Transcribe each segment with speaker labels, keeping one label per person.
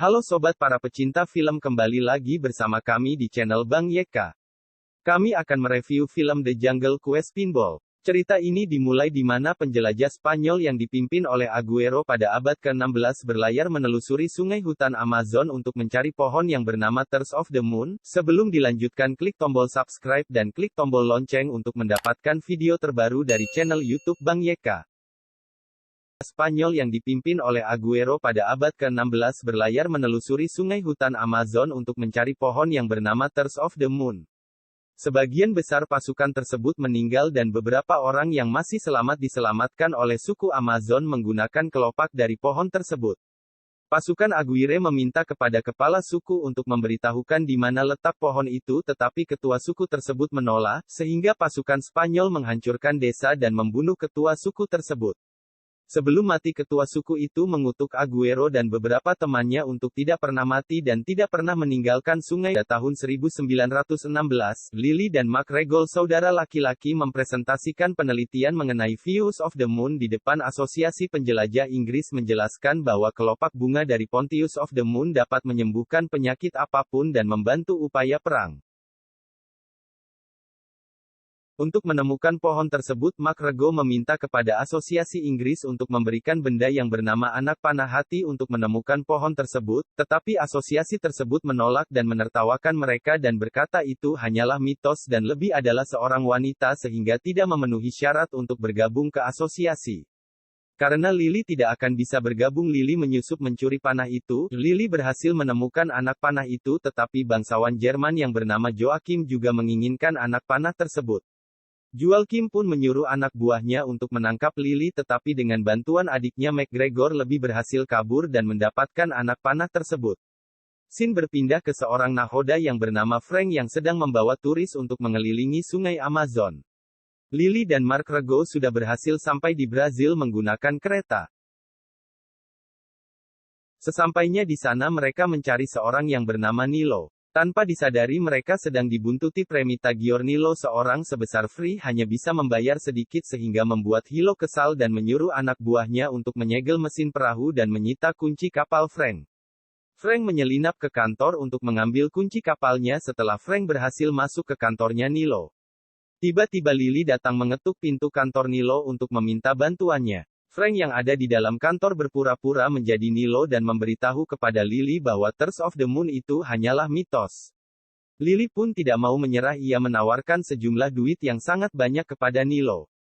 Speaker 1: Halo sobat para pecinta film, kembali lagi bersama kami di channel Bang Yeka. Kami akan mereview film The Jungle Quest Pinball. Cerita ini dimulai di mana penjelajah Spanyol yang dipimpin oleh Aguero pada abad ke-16 berlayar menelusuri sungai hutan Amazon untuk mencari pohon yang bernama Tears of the Moon. Sebelum dilanjutkan, klik tombol subscribe dan klik tombol lonceng untuk mendapatkan video terbaru dari channel YouTube Bang Yeka. Spanyol yang dipimpin oleh Aguero pada abad ke-16 berlayar menelusuri sungai hutan Amazon untuk mencari pohon yang bernama Tears of the Moon. Sebagian besar pasukan tersebut meninggal dan beberapa orang yang masih selamat diselamatkan oleh suku Amazon menggunakan kelopak dari pohon tersebut. Pasukan Aguirre meminta kepada kepala suku untuk memberitahukan di mana letak pohon itu, tetapi ketua suku tersebut menolak, sehingga pasukan Spanyol menghancurkan desa dan membunuh ketua suku tersebut. Sebelum mati, ketua suku itu mengutuk Aguero dan beberapa temannya untuk tidak pernah mati dan tidak pernah meninggalkan sungai. Pada tahun 1916, Lily dan McGregor, saudara laki-laki, mempresentasikan penelitian mengenai Views of the Moon di depan Asosiasi Penjelajah Inggris, menjelaskan bahwa kelopak bunga dari Pontius of the Moon dapat menyembuhkan penyakit apapun dan membantu upaya perang. Untuk menemukan pohon tersebut, McGregor meminta kepada Asosiasi Inggris untuk memberikan benda yang bernama anak panah hati untuk menemukan pohon tersebut, tetapi asosiasi tersebut menolak dan menertawakan mereka dan berkata itu hanyalah mitos dan lebih adalah seorang wanita sehingga tidak memenuhi syarat untuk bergabung ke asosiasi. Karena Lily tidak akan bisa bergabung, Lily menyusup mencuri panah itu. Lily berhasil menemukan anak panah itu, tetapi bangsawan Jerman yang bernama Joachim juga menginginkan anak panah tersebut. Joachim pun menyuruh anak buahnya untuk menangkap Lily, tetapi dengan bantuan adiknya McGregor lebih berhasil kabur dan mendapatkan anak panah tersebut. Scene berpindah ke seorang nahoda yang bernama Frank yang sedang membawa turis untuk mengelilingi sungai Amazon. Lily dan McGregor sudah berhasil sampai di Brazil menggunakan kereta. Sesampainya di sana, mereka mencari seorang yang bernama Nilo. Tanpa disadari mereka sedang dibuntuti Premita Giornilo, seorang sebesar Free hanya bisa membayar sedikit sehingga membuat Hilo kesal dan menyuruh anak buahnya untuk menyegel mesin perahu dan menyita kunci kapal Frank. Frank menyelinap ke kantor untuk mengambil kunci kapalnya. Setelah Frank berhasil masuk ke kantornya Nilo, tiba-tiba Lily datang mengetuk pintu kantor Nilo untuk meminta bantuannya. Frank yang ada di dalam kantor berpura-pura menjadi Nilo dan memberitahu kepada Lily bahwa Tears of the Moon itu hanyalah mitos. Lily pun tidak mau menyerah, ia menawarkan sejumlah duit yang sangat banyak kepada Nilo.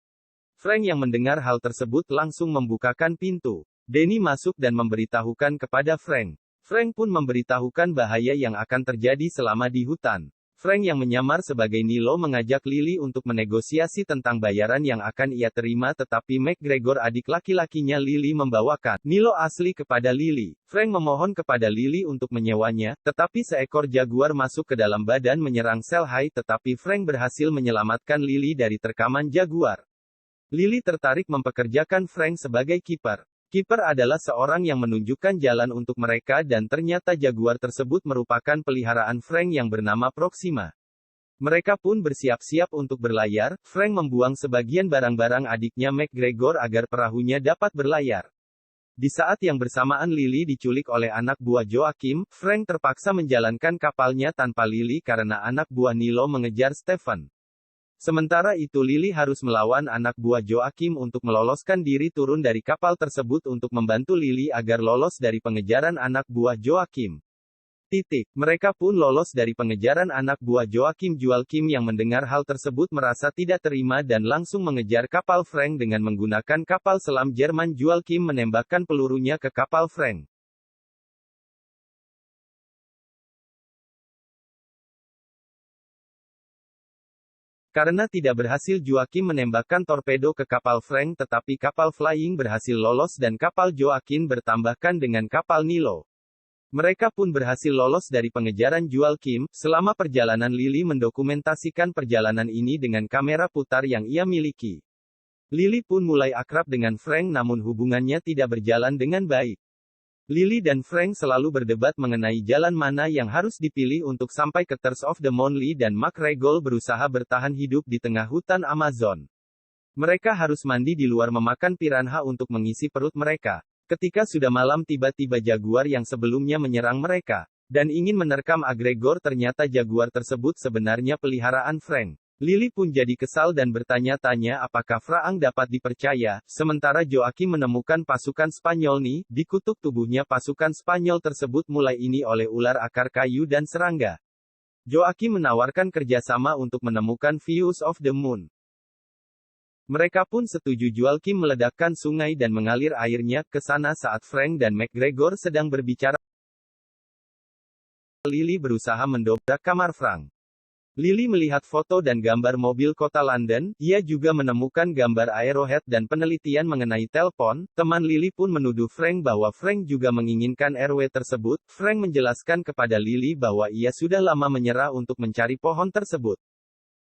Speaker 1: Frank yang mendengar hal tersebut langsung membukakan pintu. Danny masuk dan memberitahukan kepada Frank. Frank pun memberitahukan bahaya yang akan terjadi selama di hutan. Frank yang menyamar sebagai Nilo mengajak Lily untuk menegosiasi tentang bayaran yang akan ia terima, tetapi McGregor, adik laki-lakinya Lily, membawakan Nilo asli kepada Lily. Frank memohon kepada Lily untuk menyewanya, tetapi seekor jaguar masuk ke dalam badan menyerang Selhai, tetapi Frank berhasil menyelamatkan Lily dari terkaman jaguar. Lily tertarik mempekerjakan Frank sebagai kiper. Kiper adalah seorang yang menunjukkan jalan untuk mereka dan ternyata jaguar tersebut merupakan peliharaan Frank yang bernama Proxima. Mereka pun bersiap-siap untuk berlayar. Frank membuang sebagian barang-barang adiknya McGregor agar perahunya dapat berlayar. Di saat yang bersamaan Lily diculik oleh anak buah Joachim. Frank terpaksa menjalankan kapalnya tanpa Lily karena anak buah Nilo mengejar Stefan. Sementara itu Lily harus melawan anak buah Joachim untuk meloloskan diri turun dari kapal tersebut untuk membantu Lily agar lolos dari pengejaran anak buah Joachim. Mereka pun lolos dari pengejaran anak buah Joachim. Joachim yang mendengar hal tersebut merasa tidak terima dan langsung mengejar kapal Frank dengan menggunakan kapal selam Jerman. Joachim menembakkan pelurunya ke kapal Frank. Karena tidak berhasil, Joachim menembakkan torpedo ke kapal Frank, tetapi kapal Flying berhasil lolos dan kapal Joachim bertambahkan dengan kapal Nilo. Mereka pun berhasil lolos dari pengejaran Joachim. Selama perjalanan, Lily mendokumentasikan perjalanan ini dengan kamera putar yang ia miliki. Lily pun mulai akrab dengan Frank, namun hubungannya tidak berjalan dengan baik. Lily dan Frank selalu berdebat mengenai jalan mana yang harus dipilih untuk sampai ke Tears of the Moon. Lee dan McGregor berusaha bertahan hidup di tengah hutan Amazon. Mereka harus mandi di luar memakan piranha untuk mengisi perut mereka. Ketika sudah malam tiba-tiba jaguar yang sebelumnya menyerang mereka, dan ingin menerkam Agregor ternyata jaguar tersebut sebenarnya peliharaan Frank. Lily pun jadi kesal dan bertanya-tanya apakah Fraang dapat dipercaya, sementara Joakim menemukan pasukan Spanyol dikutuk tubuhnya pasukan Spanyol tersebut mulai ini oleh ular akar kayu dan serangga. Joakim menawarkan kerjasama untuk menemukan Views of the Moon. Mereka pun setuju. Joakim meledakkan sungai dan mengalir airnya ke sana saat Frank dan McGregor sedang berbicara. Lily berusaha mendobrak kamar Frank. Lily melihat foto dan gambar mobil kota London, ia juga menemukan gambar Arrowhead dan penelitian mengenai telepon. Teman Lily pun menuduh Frank bahwa Frank juga menginginkan RW tersebut. Frank menjelaskan kepada Lily bahwa ia sudah lama menyerah untuk mencari pohon tersebut.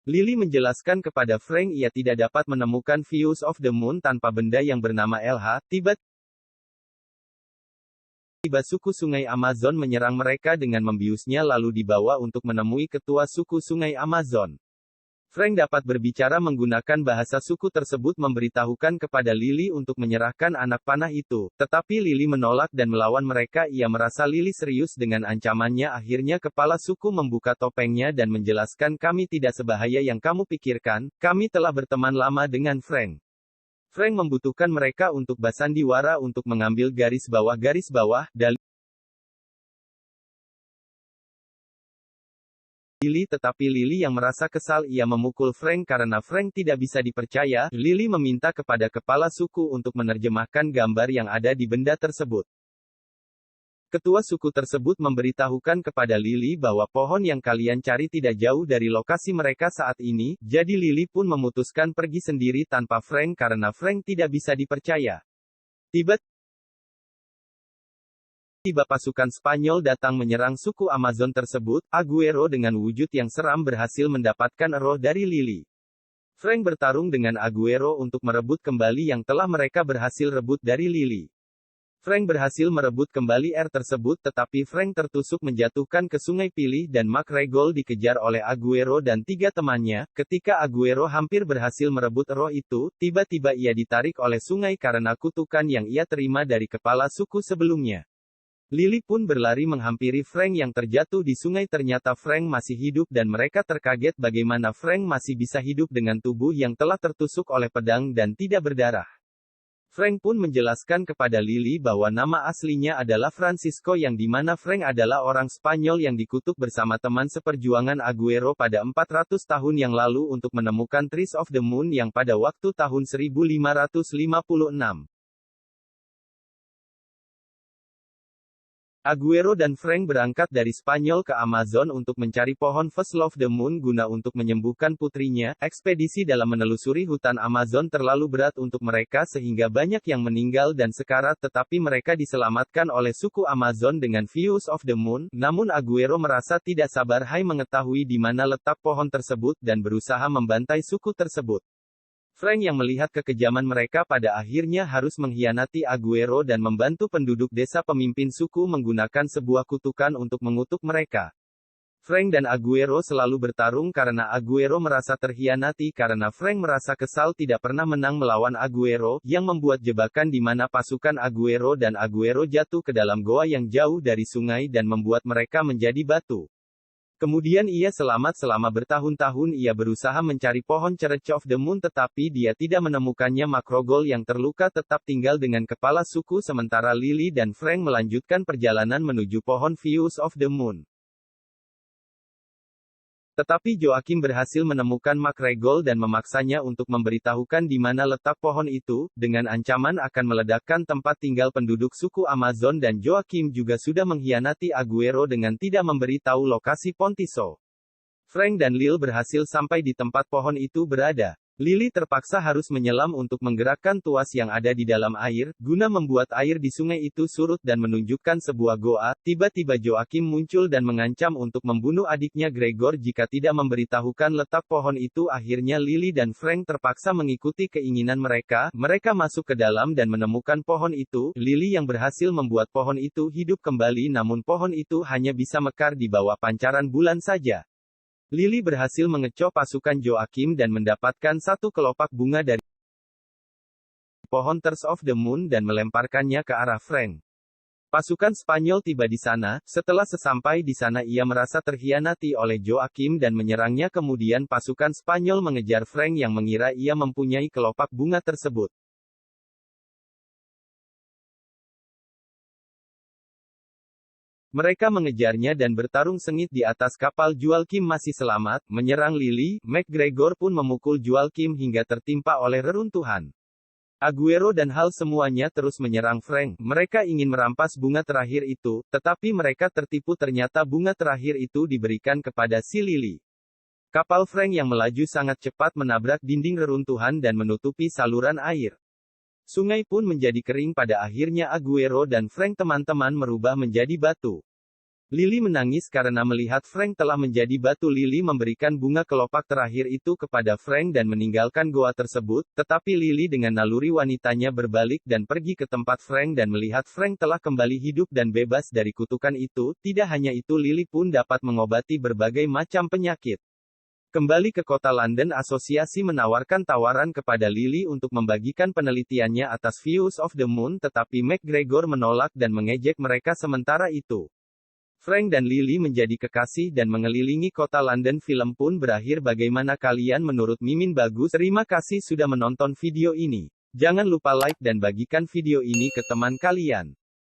Speaker 1: Lily menjelaskan kepada Frank ia tidak dapat menemukan Views of the Moon tanpa benda yang bernama LH. Tiba suku sungai Amazon menyerang mereka dengan membiusnya lalu dibawa untuk menemui ketua suku sungai Amazon. Frank dapat berbicara menggunakan bahasa suku tersebut memberitahukan kepada Lily untuk menyerahkan anak panah itu, tetapi Lily menolak dan melawan mereka. Ia merasa Lily serius dengan ancamannya. Akhirnya kepala suku membuka topengnya dan menjelaskan, kami tidak sebahaya yang kamu pikirkan, kami telah berteman lama dengan Frank. Frank membutuhkan mereka untuk bersandiwara untuk mengambil garis bawah Lily, tetapi Lily yang merasa kesal ia memukul Frank karena Frank tidak bisa dipercaya. Lily meminta kepada kepala suku untuk menerjemahkan gambar yang ada di benda tersebut. Ketua suku tersebut memberitahukan kepada Lily bahwa pohon yang kalian cari tidak jauh dari lokasi mereka saat ini, jadi Lily pun memutuskan pergi sendiri tanpa Frank karena Frank tidak bisa dipercaya. Tiba-tiba pasukan Spanyol datang menyerang suku Amazon tersebut. Aguero dengan wujud yang seram berhasil mendapatkan roh dari Lily. Frank bertarung dengan Aguero untuk merebut kembali yang telah mereka berhasil rebut dari Lily. Frank berhasil merebut kembali tersebut, tetapi Frank tertusuk menjatuhkan ke Sungai Pilih dan McGregor dikejar oleh Aguero dan 3 temannya. Ketika Aguero hampir berhasil merebut roh itu, tiba-tiba ia ditarik oleh sungai karena kutukan yang ia terima dari kepala suku sebelumnya. Lily pun berlari menghampiri Frank yang terjatuh di sungai. Ternyata Frank masih hidup dan mereka terkaget bagaimana Frank masih bisa hidup dengan tubuh yang telah tertusuk oleh pedang dan tidak berdarah. Frank pun menjelaskan kepada Lily bahwa nama aslinya adalah Francisco yang dimana Frank adalah orang Spanyol yang dikutuk bersama teman seperjuangan Aguero pada 400 tahun yang lalu untuk menemukan Trees of the Moon yang pada waktu tahun 1556. Aguero dan Frank berangkat dari Spanyol ke Amazon untuk mencari pohon First Love the Moon guna untuk menyembuhkan putrinya. Ekspedisi dalam menelusuri hutan Amazon terlalu berat untuk mereka sehingga banyak yang meninggal dan sekarat, tetapi mereka diselamatkan oleh suku Amazon dengan Views of the Moon. Namun Aguero merasa tidak sabar mengetahui di mana letak pohon tersebut dan berusaha membantai suku tersebut. Frank yang melihat kekejaman mereka pada akhirnya harus mengkhianati Aguero dan membantu penduduk desa pemimpin suku menggunakan sebuah kutukan untuk mengutuk mereka. Frank dan Aguero selalu bertarung karena Aguero merasa terkhianati karena Frank merasa kesal tidak pernah menang melawan Aguero, yang membuat jebakan di mana pasukan Aguero dan Aguero jatuh ke dalam goa yang jauh dari sungai dan membuat mereka menjadi batu. Kemudian ia selamat selama bertahun-tahun. Ia berusaha mencari pohon Church of the Moon tetapi dia tidak menemukannya. McGregor yang terluka tetap tinggal dengan kepala suku sementara Lily dan Frank melanjutkan perjalanan menuju pohon Views of the Moon. Tetapi Joakim berhasil menemukan McGregor dan memaksanya untuk memberitahukan di mana letak pohon itu, dengan ancaman akan meledakkan tempat tinggal penduduk suku Amazon dan Joakim juga sudah mengkhianati Aguero dengan tidak memberi tahu lokasi Pontiso. Frank dan Lil berhasil sampai di tempat pohon itu berada. Lily terpaksa harus menyelam untuk menggerakkan tuas yang ada di dalam air, guna membuat air di sungai itu surut dan menunjukkan sebuah goa. Tiba-tiba Joakim muncul dan mengancam untuk membunuh adiknya Gregor jika tidak memberitahukan letak pohon itu. Akhirnya Lily dan Frank terpaksa mengikuti keinginan mereka. Mereka masuk ke dalam dan menemukan pohon itu. Lily yang berhasil membuat pohon itu hidup kembali, namun pohon itu hanya bisa mekar di bawah pancaran bulan saja. Lily berhasil mengecoh pasukan Joakim dan mendapatkan satu kelopak bunga dari pohon Tears of the Moon dan melemparkannya ke arah Frank. Pasukan Spanyol tiba di sana. Setelah sesampai di sana ia merasa terhianati oleh Joachim dan menyerangnya. Kemudian pasukan Spanyol mengejar Frank yang mengira ia mempunyai kelopak bunga tersebut. Mereka mengejarnya dan bertarung sengit di atas kapal. Joachim masih selamat, menyerang Lily. McGregor pun memukul Joachim hingga tertimpa oleh reruntuhan. Aguero dan Hal semuanya terus menyerang Frank. Mereka ingin merampas bunga terakhir itu, tetapi mereka tertipu. Ternyata bunga terakhir itu diberikan kepada si Lily. Kapal Frank yang melaju sangat cepat menabrak dinding reruntuhan dan menutupi saluran air. Sungai pun menjadi kering. Pada akhirnya Aguero dan Frank teman-teman merubah menjadi batu. Lily menangis karena melihat Frank telah menjadi batu. Lily memberikan bunga kelopak terakhir itu kepada Frank dan meninggalkan goa tersebut, tetapi Lily dengan naluri wanitanya berbalik dan pergi ke tempat Frank dan melihat Frank telah kembali hidup dan bebas dari kutukan itu. Tidak hanya itu, Lily pun dapat mengobati berbagai macam penyakit. Kembali ke kota London, asosiasi menawarkan tawaran kepada Lily untuk membagikan penelitiannya atas Views of the Moon, tetapi McGregor menolak dan mengejek mereka. Sementara itu, Frank dan Lily menjadi kekasih dan mengelilingi kota London. Film pun berakhir. Bagaimana kalian menurut Mimin? Bagus. Terima kasih sudah menonton video ini. Jangan lupa like dan bagikan video ini ke teman kalian.